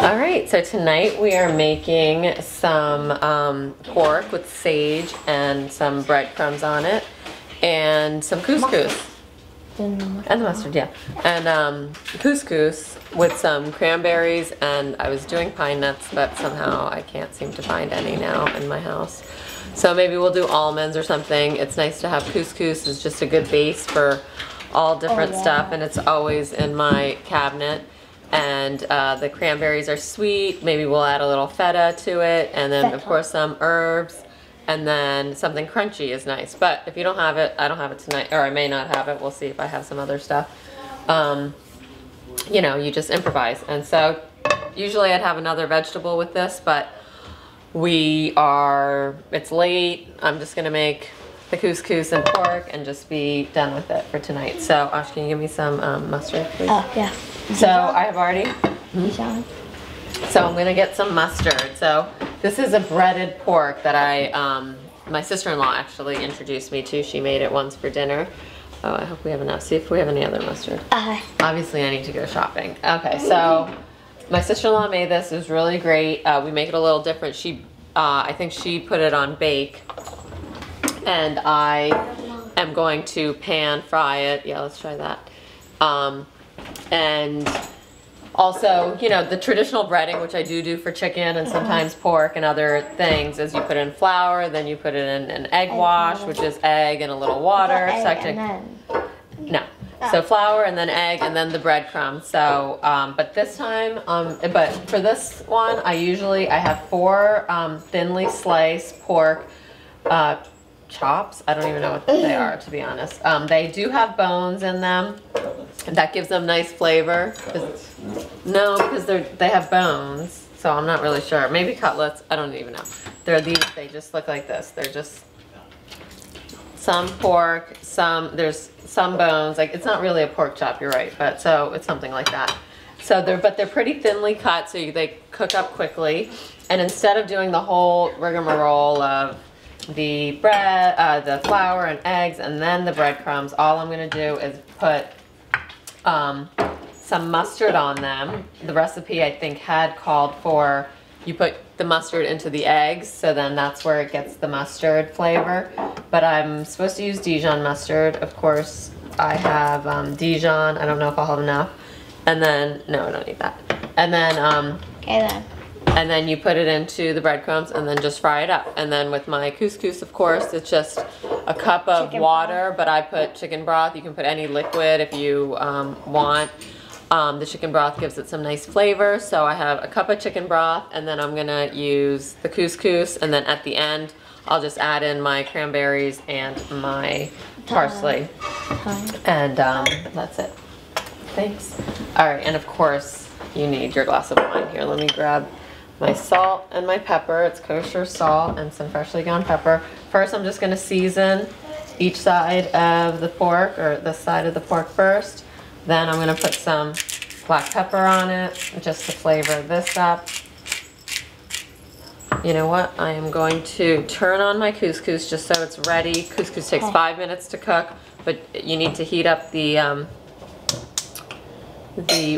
All right, so tonight we are making some pork with sage and some breadcrumbs on it, and some couscous. And the mustard, yeah. And couscous with some cranberries, and I was doing pine nuts, but somehow I can't seem to find any now in my house. So maybe we'll do almonds or something. It's nice to have couscous. It's just a good base for all different stuff, and it's always in my cabinet. And the cranberries are sweet. Maybe we'll add a little feta to it, and then of course some herbs, and then something crunchy is nice. But if you don't have it, I don't have it tonight, or I may not have it. We'll see if I have some other stuff. You know, you just improvise. And so usually I'd have another vegetable with this, but it's late. I'm just gonna make the couscous and pork and just be done with it for tonight. So Ash, can you give me some mustard, please? Oh, yeah. So I have already, so I'm gonna get some mustard. So this is a breaded pork that my sister-in-law actually introduced me to. She made it once for dinner. Oh, I hope we have enough. See if we have any other mustard. Obviously I need to go shopping. Okay, so my sister-in-law made this. It was really great. We make it a little different. I think she put it on bake, and I am going to pan fry it. Yeah, let's try that. And also, you know, the traditional breading, which I do for chicken and sometimes pork and other things, is you put in flour, then you put it in an egg wash, which is egg and a little water. So flour and then egg and then the breadcrumbs. So, but this time, but for this one, I have 4 thinly sliced pork chops. I don't even know what they are, to be honest. They do have bones in them. That gives them nice flavor. Because they have bones, so I'm not really sure. Maybe cutlets. I don't even know. They just look like this. They're just some pork, there's some bones. Like, it's not really a pork chop, you're right, but so it's something like that. So they're pretty thinly cut, so they cook up quickly. And instead of doing the whole rigmarole of the bread, the flour and eggs, and then the breadcrumbs, all I'm gonna do is put some mustard on them. The recipe, I think, had called for you put the mustard into the eggs, so then that's where it gets the mustard flavor. But I'm supposed to use Dijon mustard. Of course, I have Dijon. I don't know if I'll have enough. And then, no, I don't need that. And then, okay then. And then you put it into the breadcrumbs and then just fry it up. And then with my couscous, of course, it's just a cup of water, but I put chicken broth. You can put any liquid if you want. The chicken broth gives it some nice flavor. So I have a cup of chicken broth, and then I'm gonna use the couscous, and then at the end, I'll just add in my cranberries and my parsley. And that's it. Thanks. All right, and of course, you need your glass of wine. Here, let me grab my salt and my pepper. It's kosher salt and some freshly ground pepper. First, I'm just gonna season each side of the pork, or this side of the pork first. Then I'm gonna put some black pepper on it, just to flavor this up. You know what? I am going to turn on my couscous just so it's ready. Couscous takes 5 minutes to cook, but you need to heat up the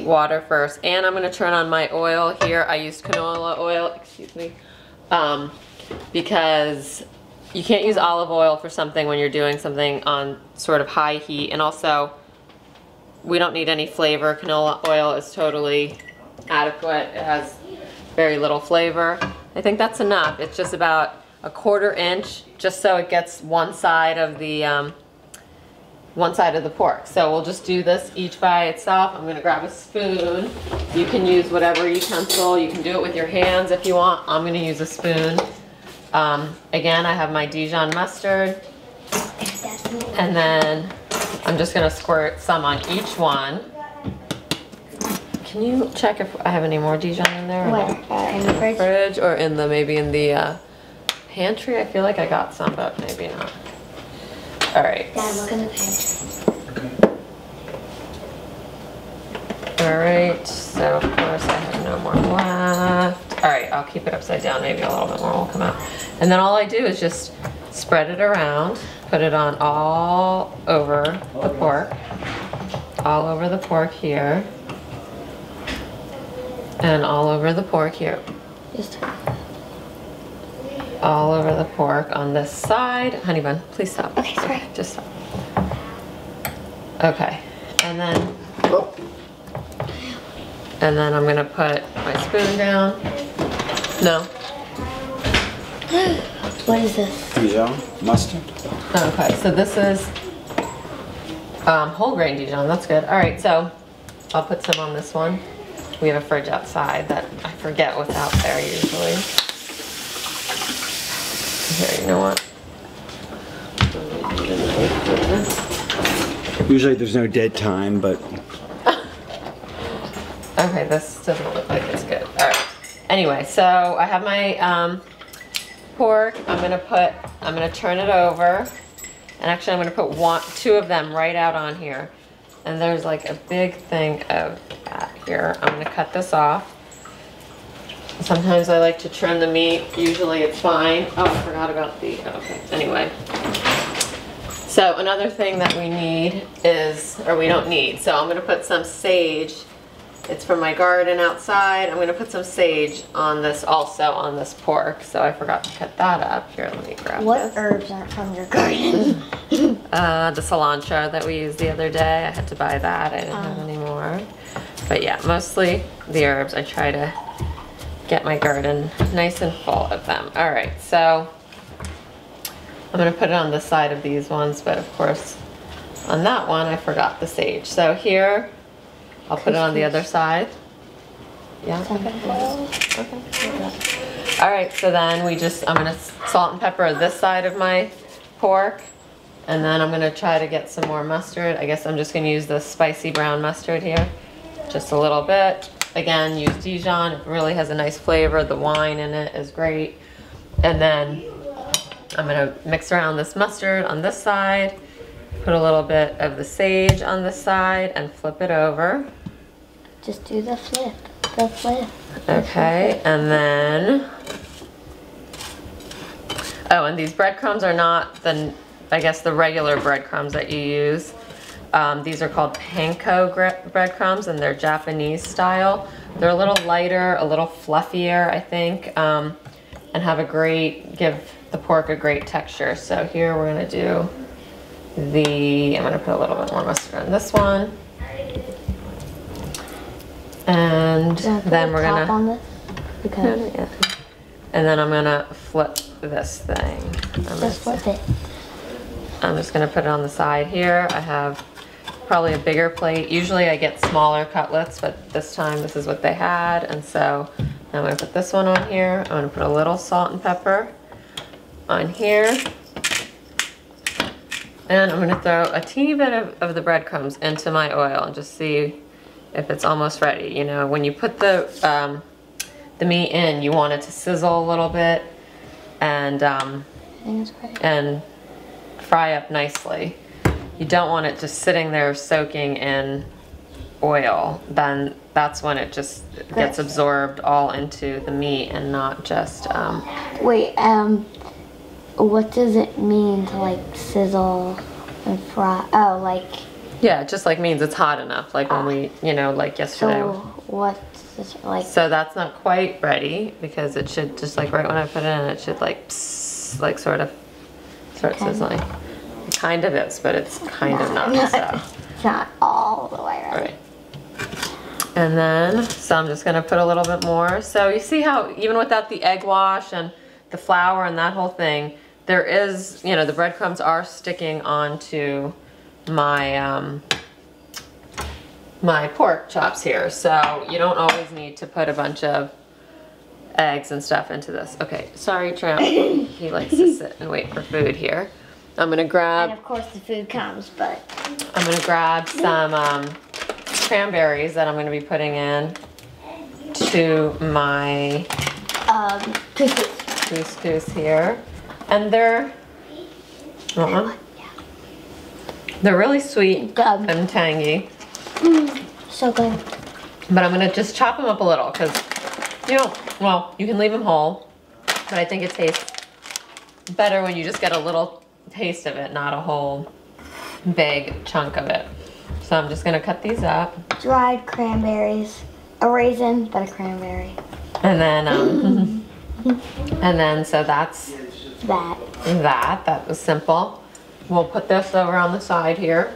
water first. And I'm gonna turn on my oil here. I used canola oil, excuse me, because you can't use olive oil for something when you're doing something on sort of high heat. And also, we don't need any flavor. Canola oil is totally adequate. It has very little flavor. I think that's enough. It's just about a 1/4 inch, just so it gets one side of the pork. So we'll just do this each by itself. I'm gonna grab a spoon. You can use whatever utensil. You can do it with your hands if you want. I'm gonna use a spoon. Again, I have my Dijon mustard. And then I'm just gonna squirt some on each one. Can you check if I have any more Dijon in there? Where? In the fridge? Or in the, maybe in the pantry? I feel like I got some, but maybe not. All right. Dad, look in the pantry. All right, so of course I have no more left. All right, I'll keep it upside down. Maybe a little bit more will come out. And then all I do is just spread it around, put it on all over the pork. All over the pork here. And all over the pork here. Just All over the pork on this side. Honey bun, please stop. Okay, sorry. Just stop. Okay, and then I'm gonna put my spoon down. No. What is this? Dijon mustard. Okay, so this is whole grain Dijon. That's good. All right, so I'll put some on this one. We have a fridge outside that I forget what's out there usually. Here, you know what? Usually there's no dead time, but Okay, this doesn't look like it's good. All right. Anyway, so I have my pork. I'm gonna turn it over, and actually I'm gonna put two of them right out on here. And there's like a big thing of that here. I'm gonna cut this off. Sometimes I like to trim the meat. Usually it's fine. Oh, I forgot about the, okay, anyway. So another thing that we need is, or we don't need, so I'm gonna put some sage. It's from my garden outside. I'm gonna put some sage on this, also on this pork. So I forgot to cut that up. Here, let me grab What this. herbs aren't from your garden? The cilantro that we used the other day. I had to buy that. I didn't have any more. But yeah, mostly the herbs. I try to get my garden nice and full of them. All right, so I'm gonna put it on the side of these ones, but of course on that one I forgot the sage. So here, I'll put it on the other side. Yeah, okay. Okay. All right, so then I'm gonna salt and pepper this side of my pork, and then I'm gonna try to get some more mustard. I guess I'm just gonna use the spicy brown mustard here, just a little bit. Again, use Dijon, it really has a nice flavor. The wine in it is great. And then I'm gonna mix around this mustard on this side, put a little bit of the sage on this side, and flip it over. Just do the flip. The flip. Okay, and then, oh, and these breadcrumbs are not I guess the regular breadcrumbs that you use. These are called panko breadcrumbs, and they're Japanese style. They're a little lighter, a little fluffier, I think, and give the pork a great texture. So here we're gonna do I'm gonna put a little bit more mustard on this one. And then we're gonna, on this? Because and then I'm gonna flip this thing. just flip it. I'm just gonna put it on the side here. I have probably a bigger plate. Usually I get smaller cutlets, but this time this is what they had. And so now I'm gonna put this one on here. I'm gonna put a little salt and pepper on here. And I'm gonna throw a teeny bit of the breadcrumbs into my oil and just see if it's almost ready. You know, when you put the meat in, you want it to sizzle a little bit and fry up nicely. You don't want it just sitting there soaking in oil. Then that's when it just gets absorbed all into the meat and not just Wait, what does it mean to like sizzle and fry? Oh, like, yeah, it just like means it's hot enough, like when we, you know, like yesterday. so what's this like? So that's not quite ready, because it should just like right when I put it in, it should like psst, like sort of start sizzling. It kind of is, but it's kind of not. So. It's not all the way All right. right. And then, so I'm just gonna put a little bit more. So you see how even without the egg wash and the flour and that whole thing, there is, you know, the breadcrumbs are sticking onto my my pork chops here. So you don't always need to put a bunch of eggs and stuff into this. Okay, sorry, Tramp. He likes to sit and wait for food here. I'm gonna grab. And of course the food comes, but I'm gonna grab some cranberries that I'm gonna be putting in to my couscous here, and they're really sweet and tangy. So good. But I'm gonna just chop them up a little because, you know, well, you can leave them whole, but I think it tastes better when you just get a little taste of it, not a whole big chunk of it. So I'm just gonna cut these up. Dried cranberries. a raisin, then a cranberry. And then, and then, so that's That. that was simple. We'll put this over on the side here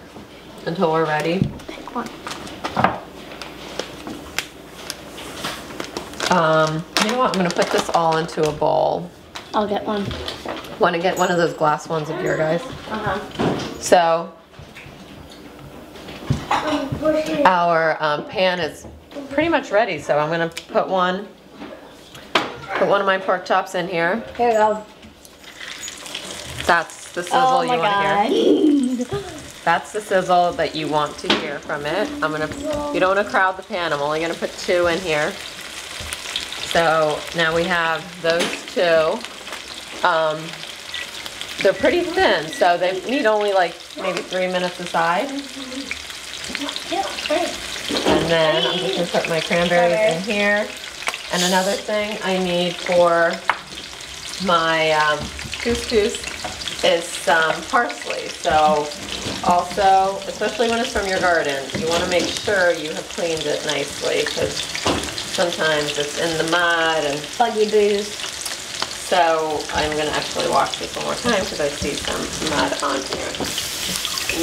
until we're ready. Pick one. You know what, I'm gonna put this all into a bowl. I'll get one. Want to get one of those glass ones of your guys? Uh-huh. So, our pan is pretty much ready, so I'm gonna put one of my pork chops in here. Here we go. That's the sizzle Oh you my want to hear. god. That's the sizzle that you want to hear from it. You don't want to crowd the pan. I'm only gonna put 2 in here. So now we have those 2. They're pretty thin, so they need only like maybe 3 minutes aside. And then I'm just gonna put my cranberries in here. And another thing I need for my couscous is some parsley. So also, especially when it's from your garden, you want to make sure you have cleaned it nicely because sometimes it's in the mud and Buggy boos. so I'm going to actually wash this one more time because I see some mud on here.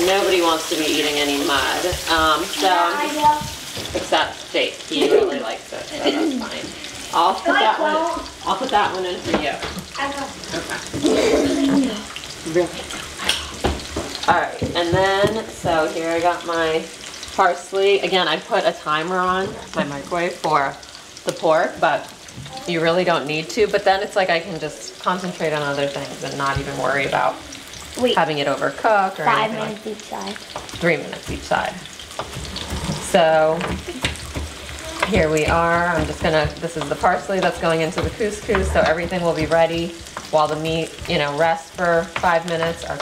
Nobody wants to be eating any mud. Except Jake, he really likes it, so that's fine. I'll put that one in for you. Okay. Really? Alright, and then, so here I got my parsley. Again, I put a timer on my microwave for the pork, but you really don't need to. But then it's like I can just concentrate on other things and not even worry about having it overcook or 5 anything minutes each side. 3 minutes each side. So here we are. This is the parsley that's going into the couscous, so everything will be ready while the meat, rests for 5 minutes. Our